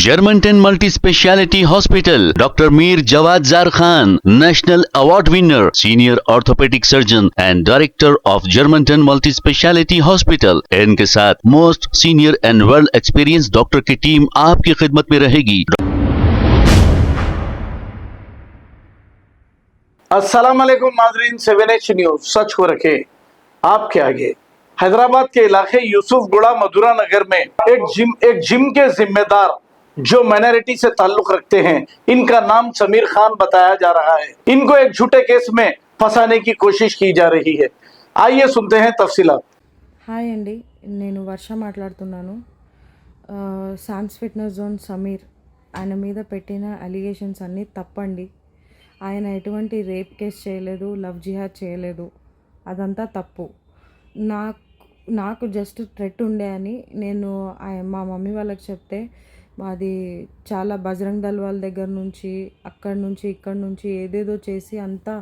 Germantown Multi-Speciality Hospital, Dr. Mir Jawad Zar Khan, National Award winner, Senior Orthopedic Surgeon and Director of Germantown Multi-Speciality Hospital. इनके साथ most senior and well experience doctor की team आपकी खिदमत में रहेगी। अस्सलाम वालेकुम नाज़रीन, 7H न्यूज सच को रखे आपके आगे। हैदराबाद के इलाके यूसुफगुड़ा मधुरा नगर में एक जिम के जिम्मेदार जो माइनॉरिटी से ताल्लुक रखते हैं, इनका नाम समीर खान बताया जा रहा है। इनको एक झूठे केस में फंसाने की कोशिश की जा रही है। आइए सुनते हैं तफसीलात। హాయ్ అండి, నేను వర్ష మాట్లాడుతున్నాను. సామ్స్ ఫిట్నెస్ జోన్ సమీర్ ఆయన మీద పెట్టిన అలిగేషన్స్ అన్నీ తప్పండి. ఆయన ఎటువంటి రేప్ కేస్ చేయలేదు, లవ్ జిహాద్ చేయలేదు, అదంతా తప్పు. నాకు జస్ట్ థ్రెట్ ఉండే అని నేను మా మమ్మీ వాళ్ళకి చెప్తే అది చాలా బజరంగ్ దళ్ వాళ్ళ దగ్గర నుంచి అక్కడి నుంచి ఇక్కడి నుంచి ఏదేదో చేసి అంతా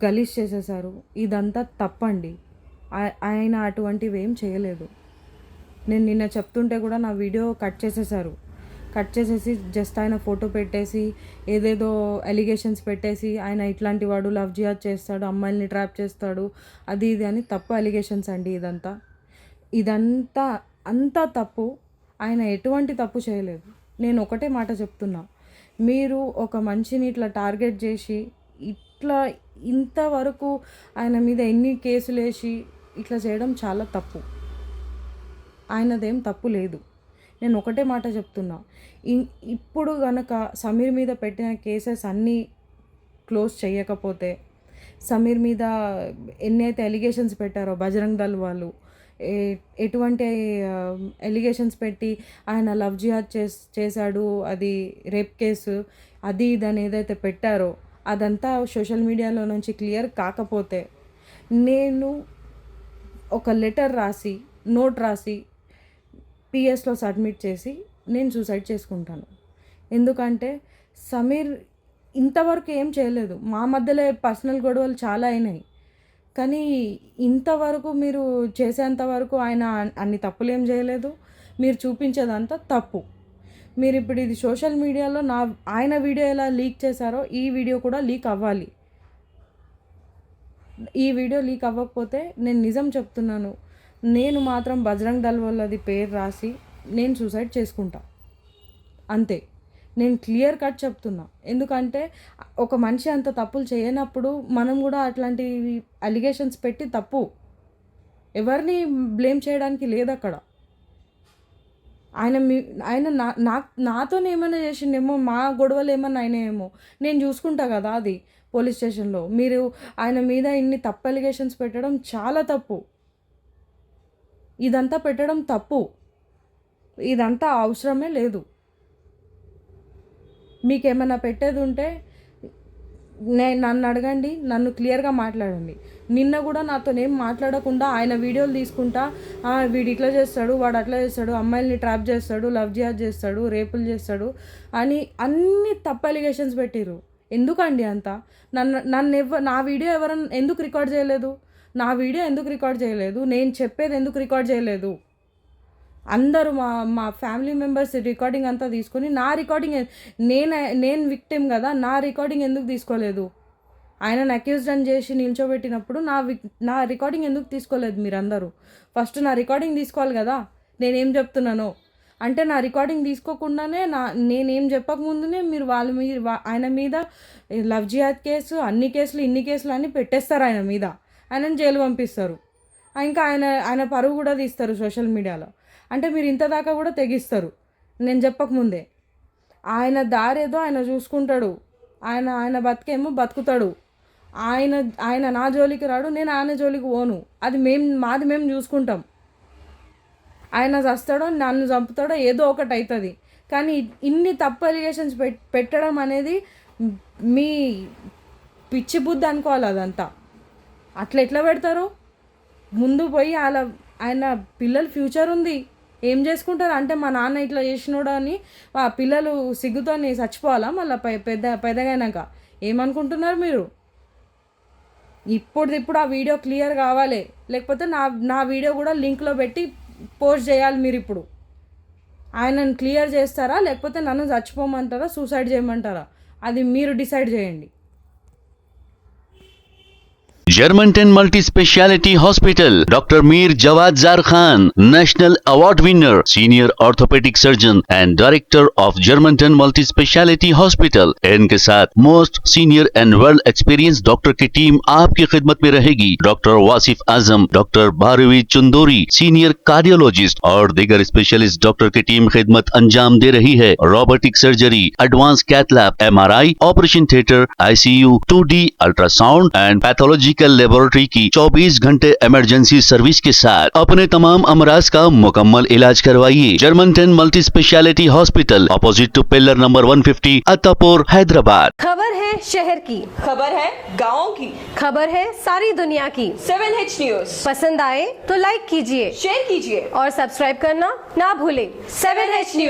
గలీజ్ చేసేసారు. ఇదంతా తప్పండి. ఆయన అటువంటివి ఏం చేయలేదు. నేను నిన్న చెప్తుంటే కూడా నా వీడియో కట్ చేసేసి జస్ట్ ఆయన ఫోటో పెట్టేసి ఏదేదో అలిగేషన్స్ పెట్టేసి ఆయన ఇట్లాంటి వాడు, లవ్ జిహాద్ చేస్తాడు, అమ్మాయిల్ని ట్రాప్ చేస్తాడు, అది ఇది అని తప్పు అలిగేషన్స్ అండి. ఇదంతా అంతా తప్పు. ఆయన ఎటువంటి తప్పు చేయలేదు. నేను ఒకటే మాట చెప్తున్నా, మీరు ఒక మనిషిని ఇట్లా టార్గెట్ చేసి ఇంతవరకు ఆయన మీద ఎన్ని కేసులు వేసి ఇట్లా చేయడం చాలా తప్పు. ఆయనదేం తప్పు లేదు. నేను ఒకటే మాట చెప్తున్నా, ఇప్పుడు గనక సమీర్ మీద పెట్టిన కేసెస్ అన్నీ క్లోజ్ చేయకపోతే, సమీర్ మీద ఎన్నైతే ఎలిగేషన్స్ పెట్టారో బజరంగ్ దళ్ వాళ్ళు, ఎటువంటి ఎలిగేషన్స్ పెట్టి ఆయన లవ్ జిహాద్ చేశాడు, అది రేప్ కేసు, అది ఇదని ఏదైతే పెట్టారో అదంతా సోషల్ మీడియాలో నుంచి క్లియర్ కాకపోతే, నేను ఒక లెటర్ రాసి, నోట్ రాసి పిఎస్లో సబ్మిట్ చేసి నేను సూసైడ్ చేసుకుంటాను. ఎందుకంటే సమీర్ ఇంతవరకు ఏం చేయలేదు. మా మధ్యలో పర్సనల్ గొడవలు చాలా అయినాయి, కానీ ఇంతవరకు మీరు చేసేంతవరకు ఆయన అన్ని తప్పులు ఏం చేయలేదు. మీరు చూపించేదంతా తప్పు. మీరు ఇప్పుడు ఇది సోషల్ మీడియాలో ఆయన వీడియో ఎలా లీక్ చేశారో ఈ వీడియో కూడా లీక్ అవ్వాలి. ఈ వీడియో లీక్ అవ్వకపోతే నేను నిజం చెప్తున్నాను, నేను మాత్రం బజరంగ్ దళ్ వాళ్ళది పేరు రాసి నేను సూసైడ్ చేసుకుంటా. అంతే. నేను క్లియర్ కట్ చెప్తున్నా. ఎందుకంటే ఒక మనిషి అంత తప్పులు చేయనప్పుడు మనం కూడా అట్లాంటి అలిగేషన్స్ పెట్టి తప్పు. ఎవరిని బ్లేమ్ చేయడానికి లేదు అక్కడ. ఆయన నాతోనే ఏమైనా చేసిండేమో, మా గొడవలు ఏమన్నా అయినాయేమో, నేను చూసుకుంటా కదా అది పోలీస్ స్టేషన్లో. మీరు ఆయన మీద ఇన్ని తప్పు అలిగేషన్స్ పెట్టడం చాలా తప్పు. ఇదంతా పెట్టడం తప్పు. ఇదంతా అవసరమే లేదు. మీకేమైనా పెట్టేది ఉంటే నన్ను అడగండి, నన్ను క్లియర్గా మాట్లాడండి. నిన్న కూడా నాతో ఏం మాట్లాడకుండా ఆయన వీడియోలు తీసుకుంటా, వీడు ఇట్లా చేస్తాడు, వాడు అట్లా చేస్తాడు, అమ్మాయిల్ని ట్రాప్ చేస్తాడు, లవ్ జిహాద్ చేస్తాడు, రేపులు చేస్తాడు అని అన్ని తప్పు అలిగేషన్స్ పెట్టిర్రు. ఎందుకండి అంతా? నా వీడియో ఎవరన్నా ఎందుకు రికార్డ్ చేయలేదు? నేను చెప్పేది ఎందుకు రికార్డ్ చేయలేదు? అందరూ మా ఫ్యామిలీ మెంబర్స్ రికార్డింగ్ అంతా తీసుకొని, నా రికార్డింగ్ నేను విక్టిమ్ కదా, నా రికార్డింగ్ ఎందుకు తీసుకోలేదు? ఆయనను అక్యూజ్డ్ అని చేసి నిల్చోబెట్టినప్పుడు నా రికార్డింగ్ ఎందుకు తీసుకోలేదు? మీరందరూ ఫస్ట్ నా రికార్డింగ్ తీసుకోవాలి కదా, నేనేం చెప్తున్నానో. అంటే నా రికార్డింగ్ తీసుకోకుండానే నేనేం చెప్పకముందునే మీరు ఆయన మీద లవ్ జిహాద్ కేసు, ఇన్ని కేసులు అన్నీ పెట్టేస్తారు. ఆయన మీద ఆయనను జైలు పంపిస్తారు. ఇంకా ఆయన పరువు కూడా తీస్తారు సోషల్ మీడియాలో. అంటే మీరు ఇంత దాకా కూడా తెగిస్తారు నేను చెప్పకముందే. ఆయన దారేదో ఆయన చూసుకుంటాడు, ఆయన బతికేమో బతుకుతాడు. ఆయన నా జోలికి రాడు, నేను ఆయన జోలికి పోను. అది మాది మేము చూసుకుంటాం. ఆయన చస్తాడో, నన్ను చంపుతాడో, ఏదో ఒకటి అవుతుంది. కానీ ఇన్ని తప్పు అలిగేషన్స్ పెట్టడం అనేది మీ పిచ్చి బుద్ధి అనుకోవాలి. అదంతా అట్లా ఎట్లా పెడతారు? ముందు పోయి ఆయన పిల్లల ఫ్యూచర్ ఉంది, ఏం చేసుకుంటారు? అంటే మా నాన్న ఇట్లా చేసినోడు అని ఆ పిల్లలు సిగ్గుతో చచ్చిపోవాలా మళ్ళీ పెద్దగైనాక? ఏమనుకుంటున్నారు మీరు? ఇప్పుడు ఆ వీడియో క్లియర్ కావాలి, లేకపోతే నా వీడియో కూడా లింక్లో పెట్టి పోస్ట్ చేయాలి మీరు. ఇప్పుడు ఆయనను క్లియర్ చేస్తారా లేకపోతే నన్ను చచ్చిపోమంటారా సూసైడ్ చేయమంటారా అది మీరు డిసైడ్ చేయండి. Germantown Multi Speciality Hospital, Dr. Mir Jawad Zar Khan, National Award winner, Senior Orthopedic Surgeon and Director of Germantown Multi Speciality Hospital. इनके साथ most senior and well experience doctor की टीम आपकी खिदमत में रहेगी. Doctor Wasif Azam, doctor Bharvi Chandori, senior cardiologist और दीगर specialist doctor की टीम खिदमत अंजाम दे रही है. Robotic surgery, advance cath lab, MRI, operation theatre, ICU, 2D ultrasound and pathological laboratory की 24 घंटे इमरजेंसी सर्विस के साथ अपने तमाम अमराज का मुकम्मल इलाज करवाइए. Germanten multi speciality hospital, opposite to pillar number 150, Attapur, Hyderabad. खबर है शहर की, खबर है गाँव की, खबर है सारी दुनिया की. 7H न्यूज पसंद आए तो लाइक कीजिए, शेयर कीजिए और सब्सक्राइब करना ना भूलें. 7H news.